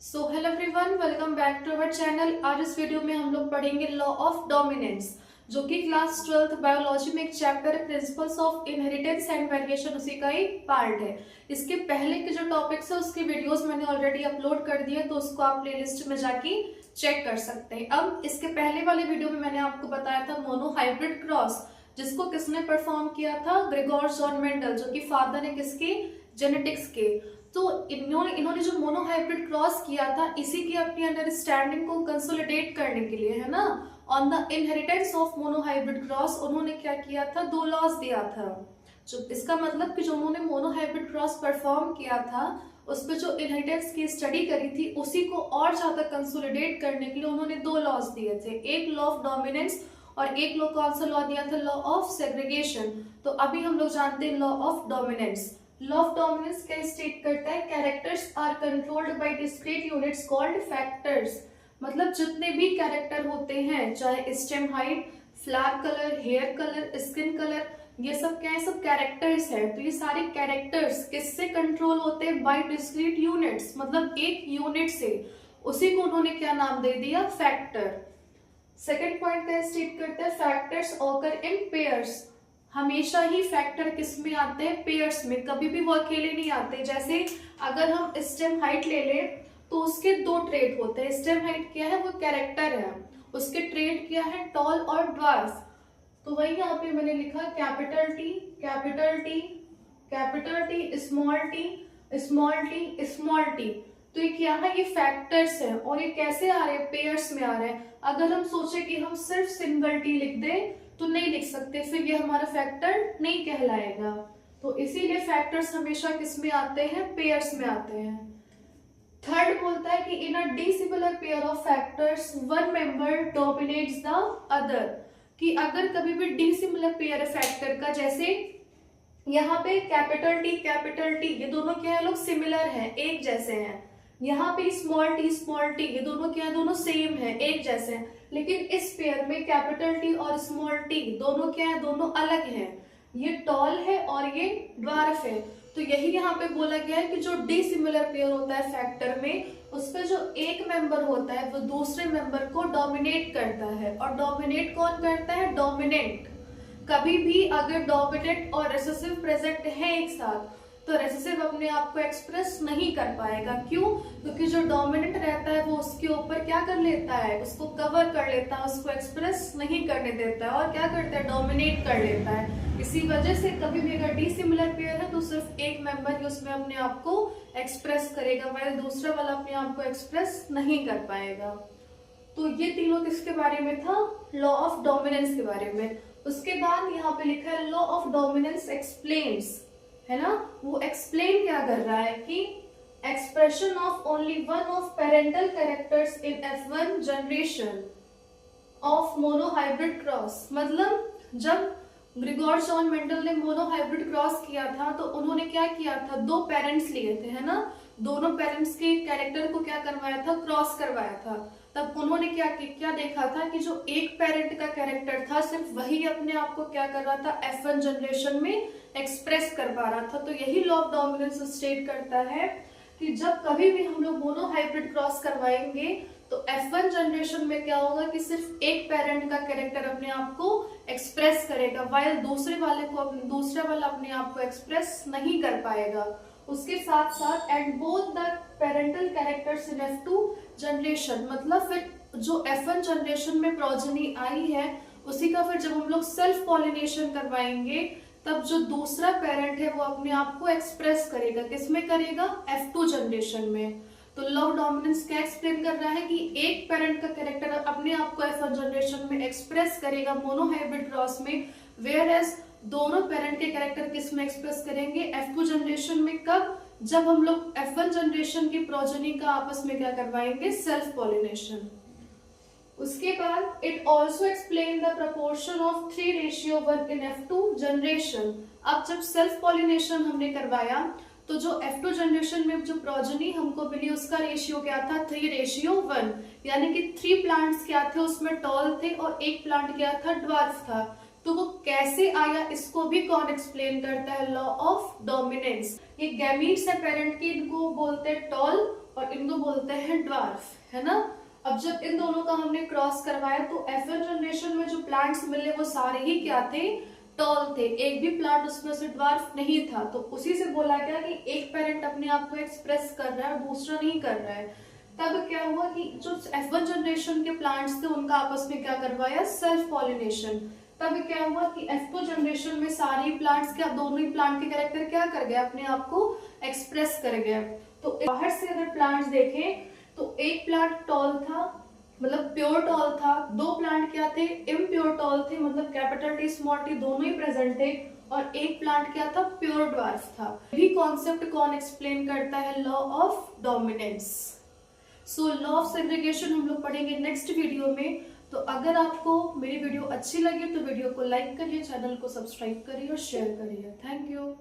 Hello everyone, welcome back to our channel. आज इस video में हम लोग पढ़ेंगे लॉ ऑफ डोमिनेंस, जो कि क्लास 12th बायोलॉजी में एक चैप्टर है, principles of inheritance and variation, उसी का एक पार्ट है। इसके पहले के जो टॉपिक्स है उसके वीडियोस मैंने ऑलरेडी अपलोड कर दिए, तो उसको आप प्लेलिस्ट में जाके चेक कर सकते हैं। अब इसके पहले वाले वीडियो में मैंने आपको बताया था मोनोहाइब्रिड क्रॉस, जिसको किसने परफॉर्म किया था? ग्रेगोर जॉन मेंडल, जो कि फादर है किसके? जेनेटिक्स के। तो इन्होंने जो मोनोहाइब्रिड क्रॉस किया था, इसी की अपनी अंडरस्टैंडिंग को कंसोलिडेट करने के लिए, है ना, on the inheritance of monohybrid cross, उन्होंने क्या किया था? दो लॉज दिया था। जो इसका मतलब कि जो उन्होंने मोनोहाइब्रिड क्रॉस परफॉर्म किया था, उस पर जो इनहेरिटेंस की स्टडी करी थी, उसी को और ज्यादा कंसोलिडेट करने के लिए उन्होंने दो लॉज दिए थे। एक लॉ ऑफ डोमिनेंस और एक लॉ, कौन सा लॉ दिया था? Law of segregation. तो अभी हम लोग जानते हैं law of dominance. Law of dominance क्या स्टेट करता है? Characters are controlled by discrete units called factors. मतलब जितने भी कैरेक्टर होते हैं, चाहे stem height, flower colour, hair colour, skin colour, ये सब क्या है? सब कैरेक्टर्स है। तो ये सारे कैरेक्टर्स किससे कंट्रोल होते हैं? बाय डिस्क्रीट यूनिट्स, मतलब एक यूनिट से। उसी को उन्होंने क्या नाम दे दिया? फैक्टर। सेकेंड पॉइंट क्या स्टेट करता है? Factors occur in pairs. हमेशा ही फैक्टर किस में आते हैं? पेयर्स में, कभी भी वो अकेले नहीं आते। जैसे अगर हम स्टेम हाइट ले लें, तो उसके दो ट्रेट होते हैं। स्टेम हाइट क्या है? वो कैरेक्टर है। उसके ट्रेट क्या है? टॉल और ड्वार्फ। तो वही यहाँ पे मैंने लिखा capital T, capital T, capital T, small T, small T, small T. तो ये क्या है? ये फैक्टर्स है। और ये कैसे आ रहे हैं? पेयर्स में आ रहे हैं। अगर हम सोचे कि हम सिर्फ सिंगल टी लिख दें तो नहीं लिख सकते, फिर ये हमारा फैक्टर नहीं कहलाएगा। तो इसीलिए फैक्टर्स हमेशा किस में आते हैं? पेयर्स में आते हैं। थर्ड बोलता है कि in a dissimilar pair of factors one member dominates the other. कि अगर कभी भी डिसिमिलर पेयर है फैक्टर का, जैसे यहाँ पे कैपिटल टी, ये दोनों क्या है? लोग सिमिलर हैं, एक जैसे हैं। यहाँ पे स्मॉल टी, ये दोनों क्या है? दोनों सेम है, एक जैसे हैं। लेकिन इस पेयर में कैपिटल टी और स्मॉल टी दोनों क्या है? दोनों अलग हैं। ये टॉल है और ये ड्वार्फ है। तो यही यहाँ पे बोला गया है कि जो डिसिमिलर पेयर होता है फैक्टर में, उसमें जो एक मेंबर होता है वो दूसरे मेंबर को डोमिनेट करता है। और डोमिनेट कौन करता है? डोमिनेंट। कभी भी अगर डोमिनेंट और रिसेसिव प्रेजेंट है एक साथ, तो रिसेसिव अपने आप को एक्सप्रेस नहीं कर पाएगा। क्यों? क्योंकि जो डोमिनेंट रहता है वो उसके ऊपर क्या कर लेता है? उसको कवर कर लेता है, उसको एक्सप्रेस नहीं करने देता है, और क्या करता है? डोमिनेट कर लेता है। इसी वजह से कभी भी अगर डिसिमिलर पेयर है तो सिर्फ एक मेंबर ही उसमें अपने आप को एक्सप्रेस करेगा, वह दूसरा वाला अपने आप को एक्सप्रेस नहीं कर पाएगा। तो ये तीनों किसके बारे में था? लॉ ऑफ डोमिनेंस के बारे में। उसके बाद यहाँ पे लिखा है लॉ ऑफ डोमिनेंस एक्सप्लेन्स, है ना। वो एक्सप्लेन क्या कर रहा है कि expression of only one of parental characters in F1 generation of monohybrid cross. मतलब जब ग्रेगोर जॉन मेंडल ने मोनोहाइब्रिड क्रॉस किया था, तो उन्होंने क्या किया था? दो पेरेंट्स लिए थे, है ना। दोनों पेरेंट्स के कैरेक्टर को क्या करवाया था? क्रॉस करवाया था। तब उन्होंने क्या देखा था कि जो एक पेरेंट का कैरेक्टर था, सिर्फ वही अपने आप को क्या कर रहा था? F1 जनरेशन में एक्सप्रेस कर पा रहा था। तो यही लॉ ऑफ डोमिनेंस स्टेट करता है कि जब कभी भी हम लोग मोनोहाइब्रिड क्रॉस करवाएंगे, तो F1 जनरेशन में क्या होगा कि सिर्फ एक पेरेंट का कैरेक्टर अपने आप को एक्सप्रेस करेगा, वाइल दूसरा वाला अपने आप को एक्सप्रेस नहीं कर पाएगा। उसके साथ साथ and both the parental characters in F2 generation, मतलब फिर जो F1 जनरेशन में प्रोजेनी आई है, उसी का फिर जब हम लोग सेल्फ पॉलिनेशन करवाएंगे, तब जो दूसरा पेरेंट है वो अपने आप को एक्सप्रेस करेगा। किसमें करेगा? F2 जनरेशन में। तो लॉ ऑफ डोमिनेंस क्या एक्सप्लेन कर रहा है कि एक पेरेंट का कैरेक्टर अपने आप को F1 जनरेशन में एक्सप्रेस करेगा मोनोहाइब्रिड क्रॉस में, वेयर एज दोनों पेरेंट के कैरेक्टर किस में एक्सप्रेस करेंगे? F2 जनरेशन में। कब? जब हम लोग F1 जनरेशन की प्रोजेनी का आपस में क्या करवाएंगे? Self pollination. उसके बाद it also explain the proportion of 3:1 in F2 generation. अब जब सेल्फ पॉलिनेशन हमने करवाया, तो जो F2 जनरेशन में जो प्रोजेनी हमको मिली, उसका रेशियो क्या था? 3:1। यानी कि 3 प्लांट्स क्या थे? उसमें टॉल थे और एक प्लांट क्या था? ड्वार्फ था। तो वो कैसे आया, इसको भी कौन एक्सप्लेन करता है? Law of dominance. ये गैमीट्स है पेरेंट की, इनको बोलते हैं टॉल, और इनको बोलते हैं ड्वार्फ, है ना। अब जब इन दोनों का हमने क्रॉस करवाया तो F1 जनरेशन में जो प्लांट्स मिले वो सारे ही क्या थे, टॉल थे, एक भी प्लांट उसमें से ड्वार्फ नहीं था। तो उसी से बोला गया कि एक पेरेंट अपने आप को एक्सप्रेस कर रहा है और दूसरा नहीं कर रहा है। तब क्या हुआ कि जो F1 जनरेशन के प्लांट्स थे उनका आपस में क्या करवाया, सेल्फ पॉलिनेशन। तब क्या हुआ कि F2 जनरेशन में सारे प्लांट्स के, अब दोनों ही प्लांट के कैरेक्टर क्या कर गए, अपने आप को एक्सप्रेस कर गए। तो बाहर से अगर प्लांट्स देखें तो एक प्लांट टॉल था, मतलब प्योर टॉल था, दो प्लांट क्या थे, इम्प्योर टॉल थे, मतलब कैपिटल टी स्मॉल टी दोनों ही प्रेजेंट थे, और एक प्लांट क्या था, प्योर ड्वार्फ था। यही कॉन्सेप्ट कौन एक्सप्लेन करता है, law of dominance. So law of segregation हम लोग पढ़ेंगे नेक्स्ट वीडियो में। तो अगर आपको मेरी वीडियो अच्छी लगे तो वीडियो को लाइक करिए, चैनल को सब्सक्राइब करिए और शेयर करिए। Thank you.